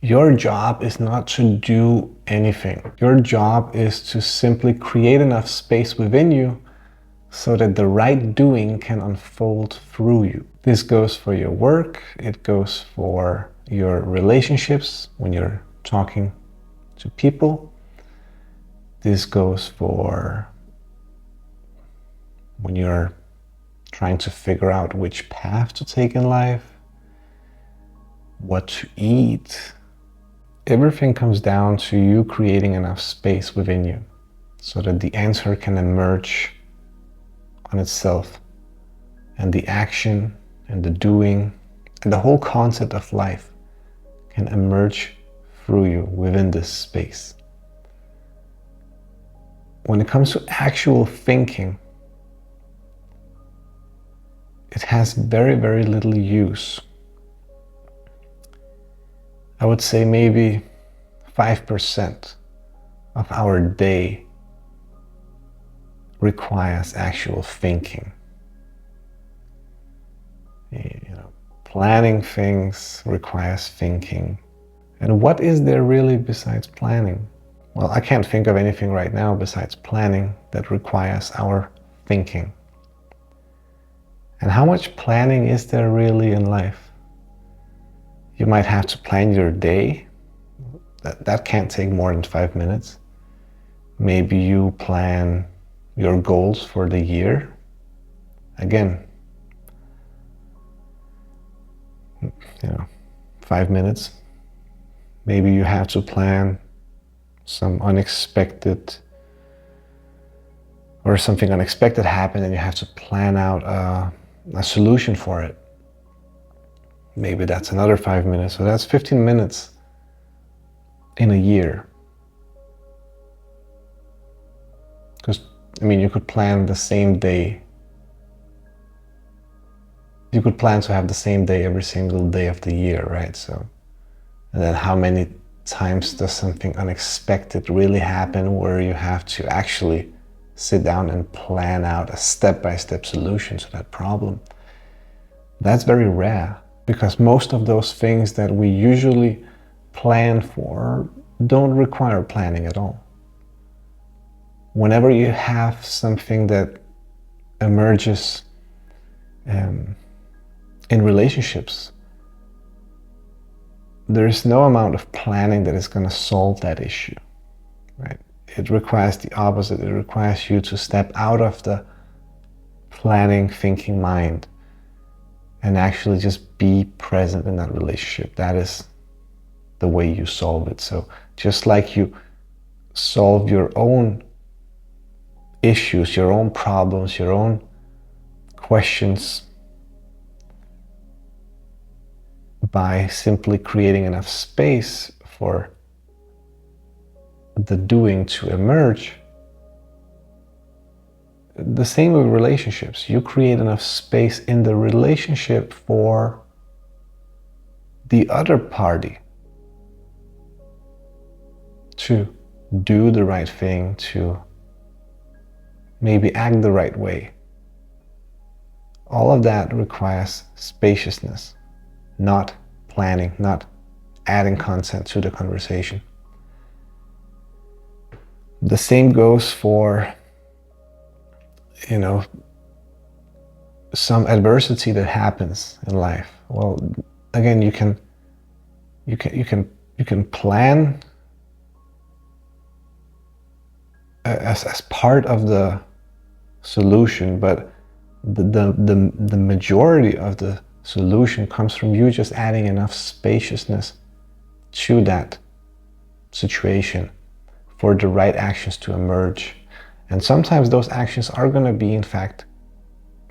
Your job is not to do anything. Your job is to simply create enough space within you so that the right doing can unfold through you. This goes for your work, it goes for your relationships when you're talking to people. This goes for when you're trying to figure out which path to take in life, what to eat. Everything comes down to you creating enough space within you so that the answer can emerge on itself, and the action and the doing and the whole concept of life can emerge through you within this space. When it comes to actual thinking, it has very, very little use. I would say maybe 5% of our day requires actual thinking. Planning things requires thinking. And what is there really besides planning? Well, I can't think of anything right now besides planning that requires our thinking. And how much planning is there really in life? You might have to plan your day. That can't take more than 5 minutes. Maybe you plan your goals for the year. Again, 5 minutes. Maybe you have to plan some unexpected or something unexpected happened and you have to plan out a solution for it. Maybe that's another 5 minutes. So that's 15 minutes in a year. Because, you could plan the same day. You could plan to have the same day every single day of the year, right? So, and then how many times does something unexpected really happen where you have to actually sit down and plan out a step-by-step solution to that problem? That's very rare, because most of those things that we usually plan for don't require planning at all. Whenever you have something that emerges in relationships, there is no amount of planning that is going to solve that issue, right? It requires the opposite. It requires you to step out of the planning, thinking mind and actually just be present in that relationship. That is the way you solve it. So just like you solve your own issues, your own problems, your own questions by simply creating enough space for the doing to emerge, the same with relationships. You create enough space in the relationship for the other party to do the right thing, to maybe act the right way. All of that requires spaciousness, not planning, not adding content to the conversation. The same goes for, some adversity that happens in life. Well, again, you can plan as part of the solution, but the majority of the solution comes from you just adding enough spaciousness to that situation for the right actions to emerge. And sometimes those actions are going to be, in fact,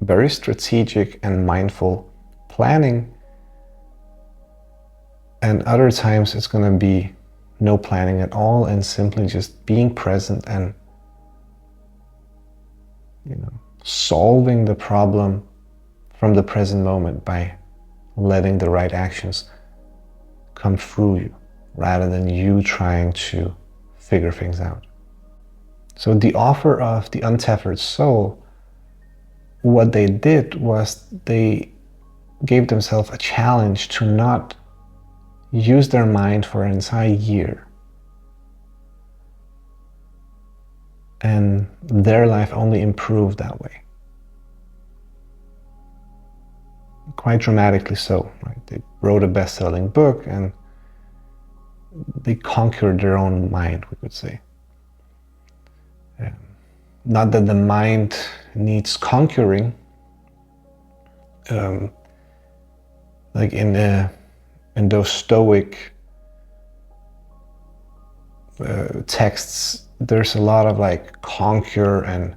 very strategic and mindful planning. And other times it's going to be no planning at all and simply just being present and solving the problem from the present moment by letting the right actions come through you rather than you trying to figure things out. So the offer of the Untethered Soul, what they did was they gave themselves a challenge to not use their mind for an entire year, and their life only improved that way. Quite dramatically so, right? They wrote a best-selling book and they conquered their own mind, we could say. Not that the mind needs conquering, like in those Stoic texts, there's a lot of like conquer and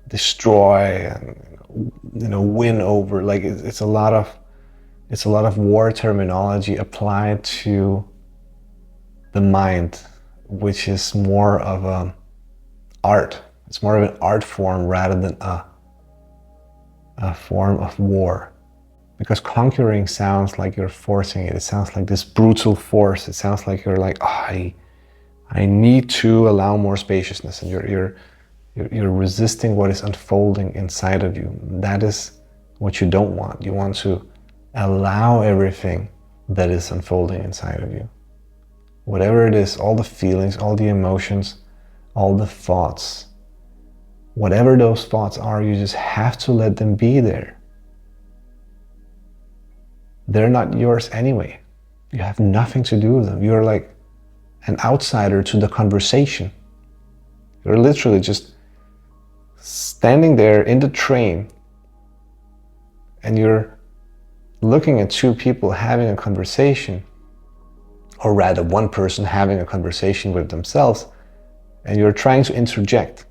destroy and win over. Like it's a lot of war terminology applied to the mind, which is more of a art. It's more of an art form rather than a form of war. Because conquering sounds like you're forcing it. It sounds like this brutal force. It sounds like you're like, oh, I need to allow more spaciousness, and you're resisting what is unfolding inside of you. That is what you don't want. You want to allow everything that is unfolding inside of you. Whatever it is, all the feelings, all the emotions, all the thoughts, whatever those thoughts are, you just have to let them be there. They're not yours anyway. You have nothing to do with them. You're like an outsider to the conversation. You're literally just standing there in the train and you're looking at two people having a conversation, or rather one person having a conversation with themselves, and you're trying to interject.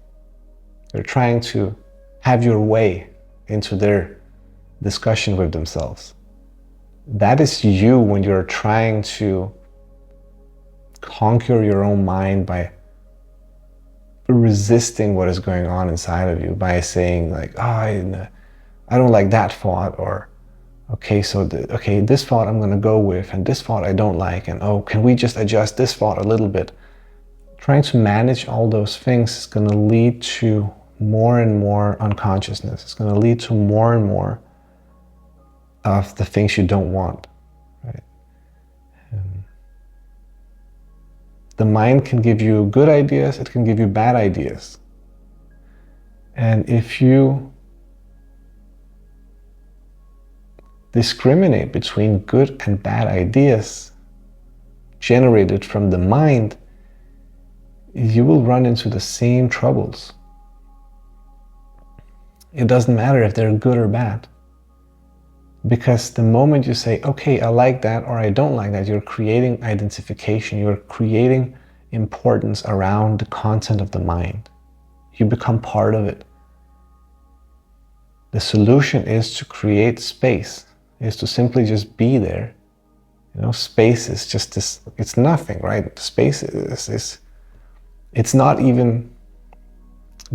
You're trying to have your way into their discussion with themselves. That is you when you're trying to conquer your own mind by resisting what is going on inside of you, by saying like, oh, I don't like that thought, or okay, so this thought I'm going to go with, and this thought I don't like, and oh, can we just adjust this thought a little bit? Trying to manage all those things is going to lead to more and more unconsciousness. It's going to lead to more and more of the things you don't want, right? The mind can give you good ideas, it can give you bad ideas. And if you discriminate between good and bad ideas generated from the mind, you will run into the same troubles. It doesn't matter if they're good or bad. Because the moment you say, okay, I like that or I don't like that, you're creating identification, you're creating importance around the content of the mind. You become part of it. The solution is to create space, is to simply just be there. Space is just this, it's nothing, right? Space is it's not even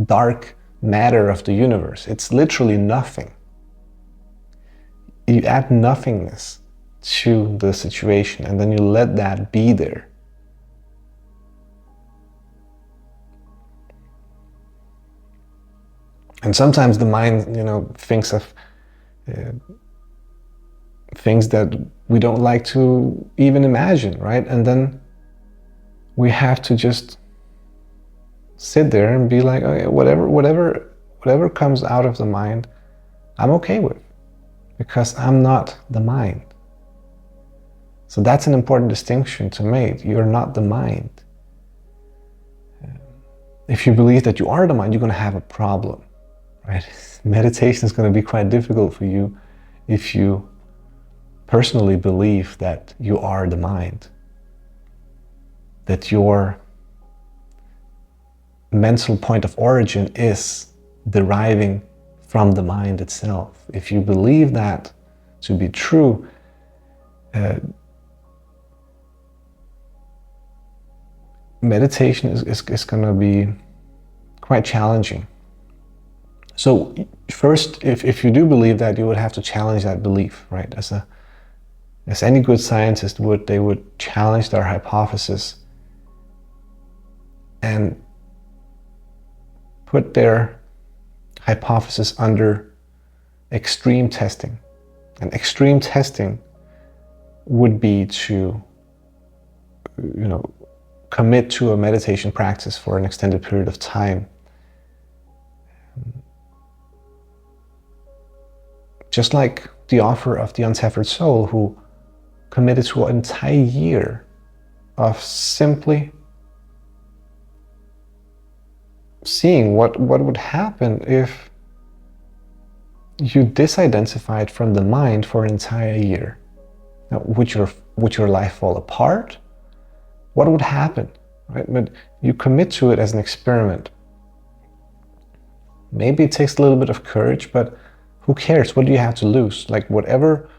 dark matter of the universe. It's literally nothing. You add nothingness to the situation and then you let that be there. And sometimes the mind, thinks of things that we don't like to even imagine, right? And then we have to just sit there and be like, okay, whatever comes out of the mind, I'm okay with, because I'm not the mind. So that's an important distinction to make. You're not the mind. If you believe that you are the mind, you're going to have a problem, right? Meditation is going to be quite difficult for you if you personally believe that you are the mind, that your mental point of origin is deriving from the mind itself. If you believe that to be true, meditation is going to be quite challenging. So first, if you do believe that, you would have to challenge that belief, right? As any good scientist would, they would challenge their hypothesis and put their hypothesis under extreme testing. And extreme testing would be to, commit to a meditation practice for an extended period of time. Just like the author of The Untethered Soul, who committed to an entire year of simply seeing what would happen if you disidentified from the mind for an entire year. Now, would your life fall apart? What would happen? Right? But you commit to it as an experiment. Maybe it takes a little bit of courage, but who cares? What do you have to lose? Like, whatever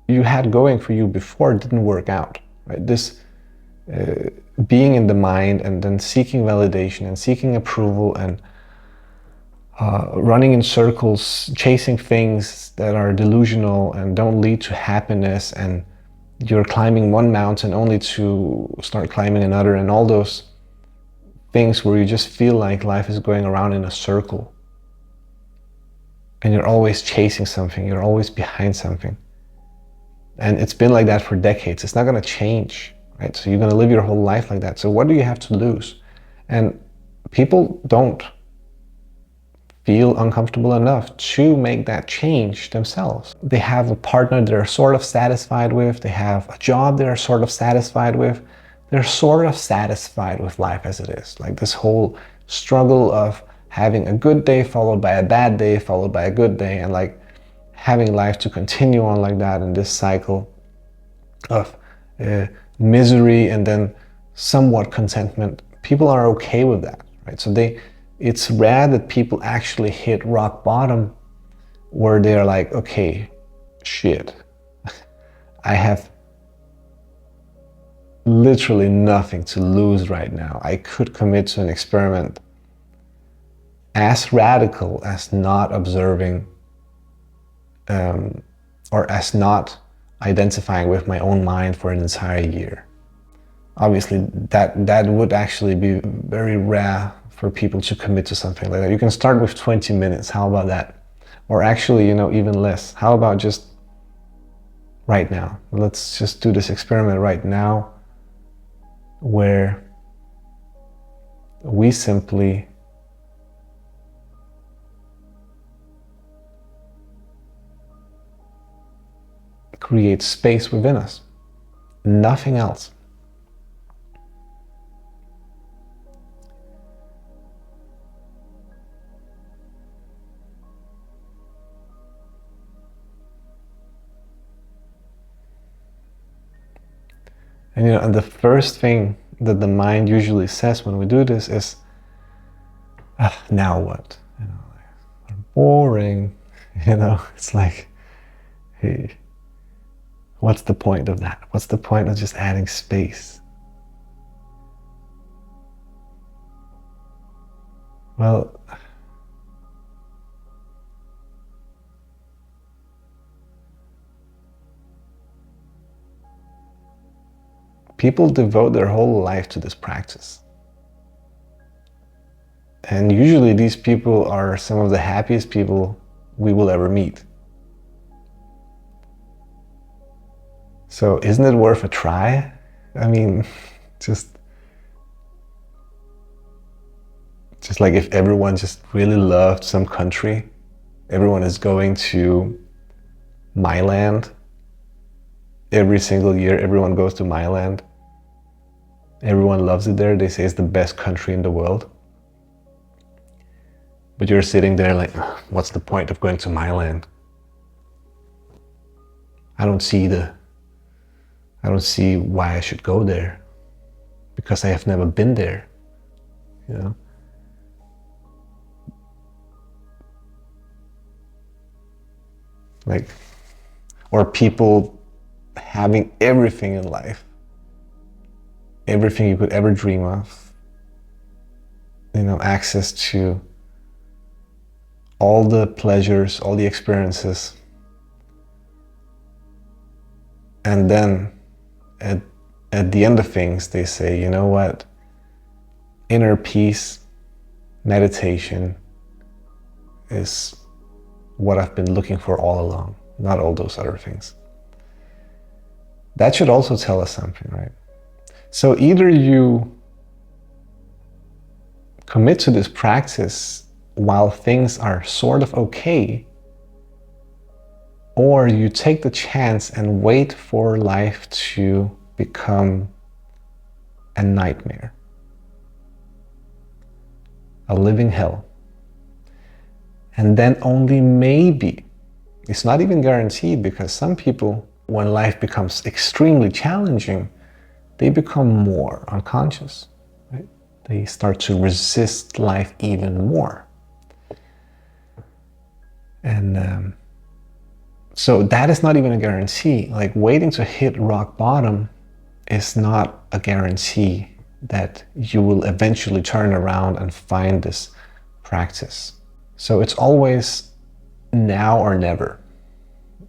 you had going for you before didn't work out. Right? This being in the mind and then seeking validation and seeking approval and running in circles, chasing things that are delusional and don't lead to happiness, and you're climbing one mountain only to start climbing another, and all those things where you just feel like life is going around in a circle and you're always chasing something, you're always behind something. And it's been like that for decades. It's not going to change, right? So you're going to live your whole life like that. So what do you have to lose? And people don't feel uncomfortable enough to make that change themselves. They have a partner they're sort of satisfied with. They have a job they're sort of satisfied with. They're sort of satisfied with life as it is. Like this whole struggle of having a good day followed by a bad day followed by a good day, and like having life to continue on like that in this cycle of misery and then somewhat contentment. People are okay with that, right? So it's rare that people actually hit rock bottom where they're like, okay, shit, I have literally nothing to lose right now. I could commit to an experiment as radical as not observing or as not identifying with my own mind for an entire year. Obviously, that would actually be very rare for people to commit to something like that. You can start with 20 minutes. How about that? Or actually, even less. How about just right now? Let's just do this experiment right now, where we simply create space within us. Nothing else. And the first thing that the mind usually says when we do this is, now what? Boring. It's like, hey, what's the point of that? What's the point of just adding space? Well, people devote their whole life to this practice. And usually these people are some of the happiest people we will ever meet. So isn't it worth a try? I mean, just like if everyone just really loved some country, everyone is going to Myland. Every single year, everyone goes to Myland. Everyone loves it there. They say it's the best country in the world. But you're sitting there like, what's the point of going to Myland? I don't see why I should go there, because I have never been there, Like, or people having everything in life, everything you could ever dream of, access to all the pleasures, all the experiences. And then at the end of things, they say, you know what? Inner peace, meditation is what I've been looking for all along. not all those other things. That should also tell us something, right? So either you commit to this practice while things are sort of okay, or you take the chance and wait for life to become a nightmare, a living hell. And then only maybe, it's not even guaranteed, because some people, when life becomes extremely challenging, they become more unconscious, right? They start to resist life even more. And so that is not even a guarantee. Like, waiting to hit rock bottom is not a guarantee that you will eventually turn around and find this practice. So it's always now or never.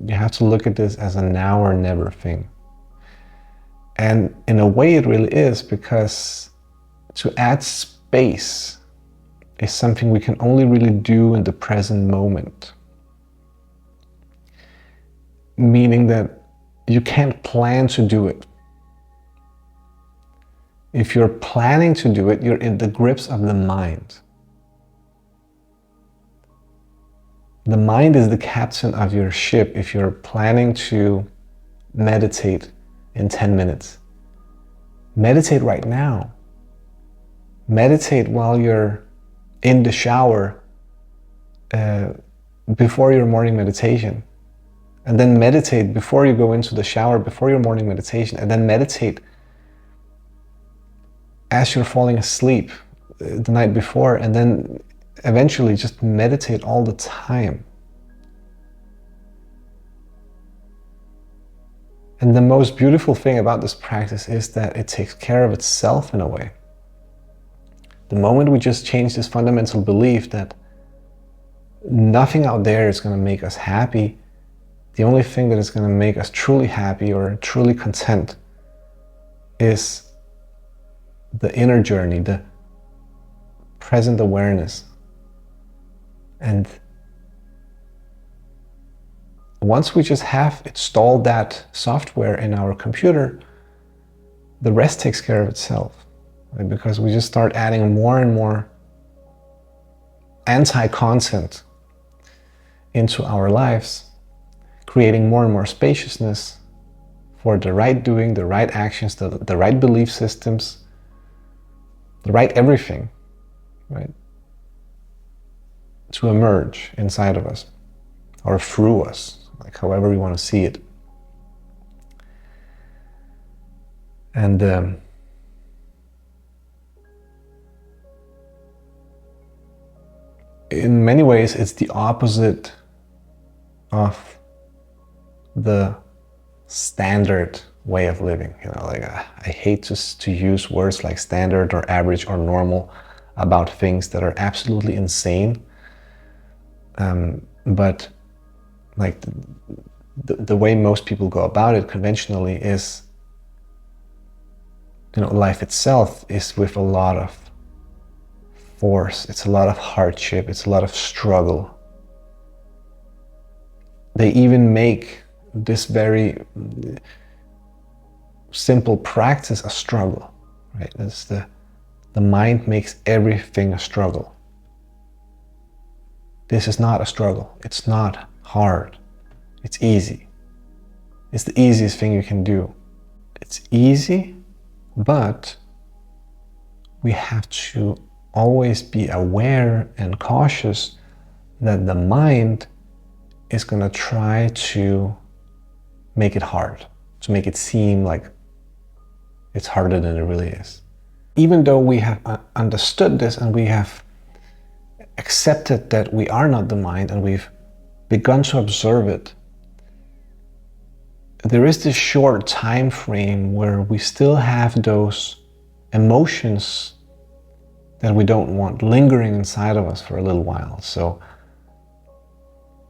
You have to look at this as a now or never thing. And in a way it really is, because to add space is something we can only really do in the present moment. Meaning that you can't plan to do it. If you're planning to do it, you're in the grips of the mind. The mind is the captain of your ship if you're planning to meditate in 10 minutes. Meditate right now. Meditate while you're in the shower, before your morning meditation. And then meditate before you go into the shower, before your morning meditation. And then meditate as you're falling asleep the night before. And then eventually just meditate all the time. And the most beautiful thing about this practice is that it takes care of itself in a way. The moment we just change this fundamental belief that nothing out there is going to make us happy, the only thing that is going to make us truly happy or truly content is the inner journey, the present awareness. And once we just have installed that software in our computer, the rest takes care of itself. Right? Because we just start adding more and more anti-content into our lives, creating more and more spaciousness for the right doing, the right actions, the right belief systems, the right everything, right? To emerge inside of us or through us, like however we want to see it. And in many ways, it's the opposite of the standard way of living. You know, like I hate to use words like standard or average or normal about things that are absolutely insane. But like the way most people go about it conventionally is, you know, life itself is with a lot of force, it's a lot of hardship, it's a lot of struggle. They even make this very simple practice a struggle, right? It's the mind makes everything a struggle. This is not a struggle. It's not hard. It's easy. It's the easiest thing you can do. It's easy, but we have to always be aware and cautious that the mind is going to try to make it hard, to make it seem like it's harder than it really is. Even though we have understood this and we have accepted that we are not the mind and we've begun to observe it, there is this short time frame where we still have those emotions that we don't want lingering inside of us for a little while. So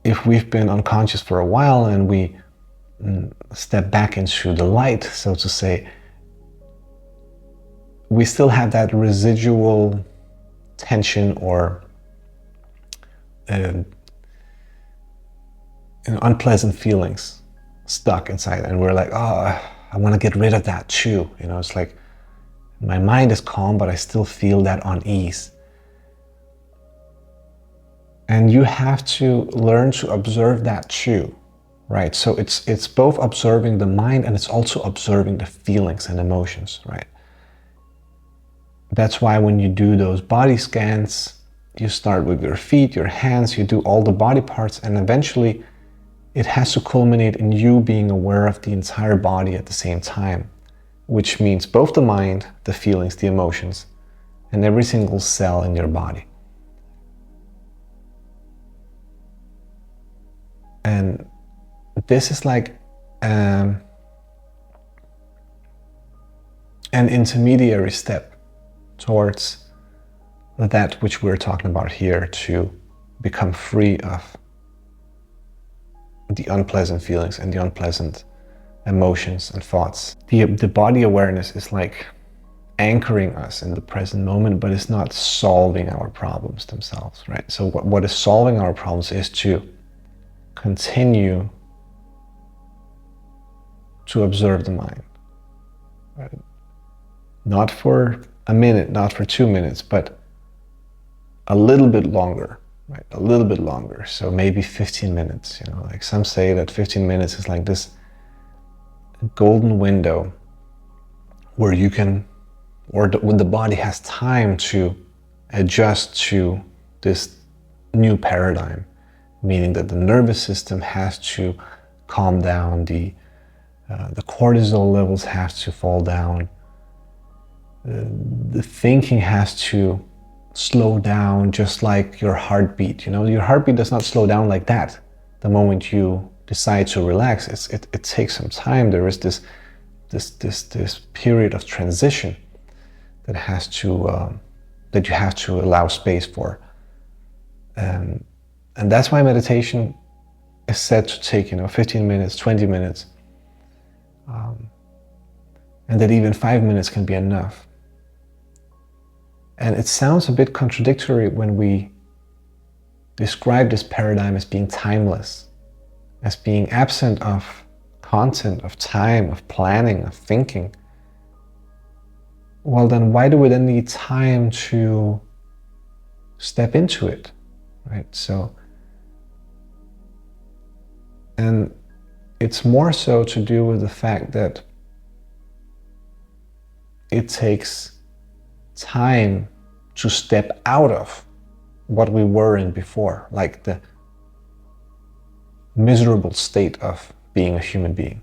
if we've been unconscious for a while and we step back into the light, so to say, we still have that residual tension or unpleasant feelings stuck inside, and we're like, oh, I want to get rid of that too. It's like my mind is calm, but I still feel that unease. And you have to learn to observe that too, right? So it's both observing the mind, and it's also observing the feelings and emotions, right? That's why when you do those body scans, you start with your feet, your hands, you do all the body parts, and eventually it has to culminate in you being aware of the entire body at the same time, which means both the mind, the feelings, the emotions, and every single cell in your body. And this is like an intermediary step towards that which we're talking about here, to become free of the unpleasant feelings and the unpleasant emotions and thoughts. The body awareness is like anchoring us in the present moment, but it's not solving our problems themselves, right? So what is solving our problems is to continue to observe the mind, right? Not for a minute, not for 2 minutes, but a little bit longer, right? A little bit longer. So maybe 15 minutes, like some say that 15 minutes is like this golden window where you can, when the body has time to adjust to this new paradigm, meaning that the nervous system has to calm down, the cortisol levels have to fall down, the thinking has to slow down, just like your heartbeat. Your heartbeat does not slow down like that the moment you decide to relax. It takes some time. There is this period of transition that you have to allow space for, and that's why meditation is said to take 15 minutes, 20 minutes, and that even 5 minutes can be enough. And it sounds a bit contradictory when we describe this paradigm as being timeless, as being absent of content, of time, of planning, of thinking. Well, then why do we then need time to step into it, right? So, and it's more so to do with the fact that it takes time to step out of what we were in before, like the miserable state of being a human being.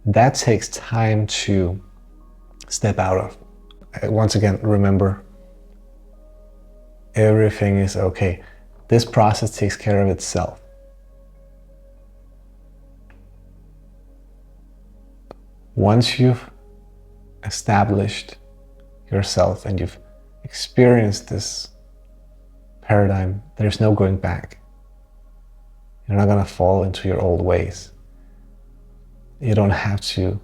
That takes time to step out of. Once again, remember, everything is okay. This process takes care of itself. Once you've established yourself and you've experienced this paradigm, there's no going back. You're not going to fall into your old ways. You don't have to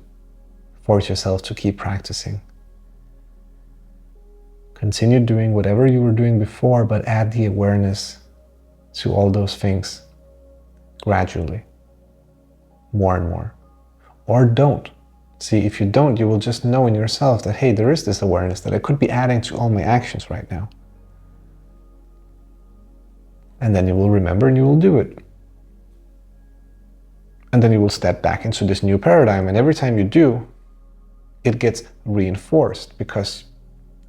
force yourself to keep practicing. Continue doing whatever you were doing before, but add the awareness to all those things gradually, more and more. Or don't. See, if you don't, you will just know in yourself that, hey, there is this awareness that I could be adding to all my actions right now. And then you will remember and you will do it. And then you will step back into this new paradigm. And every time you do, it gets reinforced, because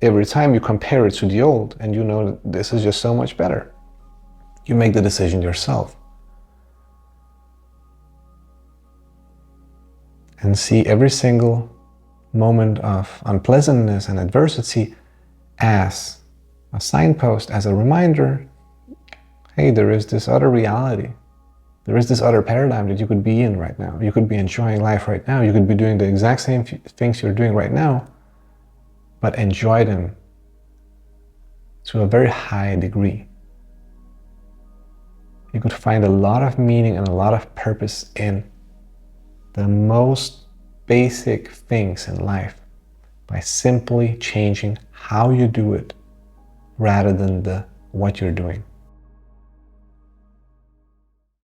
every time you compare it to the old and you know that this is just so much better, you make the decision yourself. And see every single moment of unpleasantness and adversity as a signpost, as a reminder, hey, there is this other reality. There is this other paradigm that you could be in right now. You could be enjoying life right now. You could be doing the exact same things you're doing right now, but enjoy them to a very high degree. You could find a lot of meaning and a lot of purpose in the most basic things in life by simply changing how you do it rather than what you're doing.